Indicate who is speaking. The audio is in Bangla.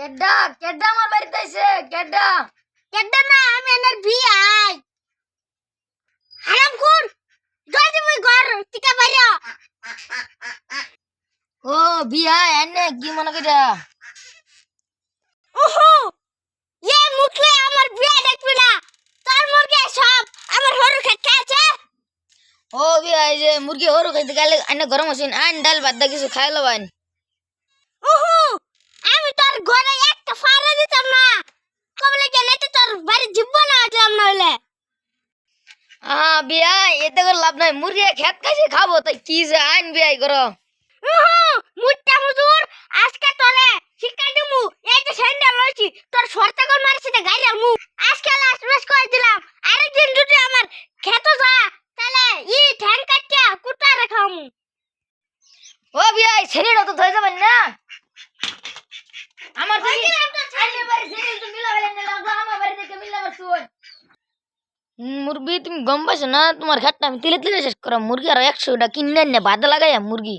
Speaker 1: কেডা কেডা আমার বাড়িতে আইছে? কেডা
Speaker 2: কেডা না আমি এনার বিয়াই হারাম খুন জলদি মুই ঘর থেকে বাইরে
Speaker 1: ও বিয়া এনে কি মনে কইরা?
Speaker 2: ওহো এ মুখলে আমার বিয়া দেখবি না তোর মুরগি সব আমার হরু খেতে আছে
Speaker 1: ও বিয়া এই যে মুরগি হরু খাইতে গেলে এনে গরম আছেন আইন ডাল ভাত দা কিছু খাই লবান।
Speaker 2: ওহো আমি তোর ঘরে একটা ফাড়া দিতাম না কবলে গেলে তো তোর বাড়ি জীব না আসলাম না হইলে
Speaker 1: বিয়া এতে করে লাভ নাই, মুরগি খেত খাইছে খাবো তাই কি যে আইন বিয়াই করো।
Speaker 2: ওহো মুট্টা মুজুর আজকে তোরে শিক্ষা দিমু এই যে স্যান্ডেল লইছি তোর শর্তা কল মারছি না গাইরা মু আজকে লাস্ট ম্যাচ করে দিলাম আরেকদিন যদি আমার খেত যা তাহলে ই ঠ্যাং কাটিয়া কুটা রাখামু
Speaker 1: ও বিয়া এই ছেলেটা তো ধরে যাবেন না আমার থেকে আইনে বাড়ি ছেলে তো মিলা হইলেন না লাগা আমার বাড়ি থেকে মিলা বসুন। মুরগি তুমি গম পাইছো না, তোমার ঘাটটা আমি তিলে তিলে শেষ করা মুরগি আর 100টা কিনে না বাদ লাগাইয়া মুরগি।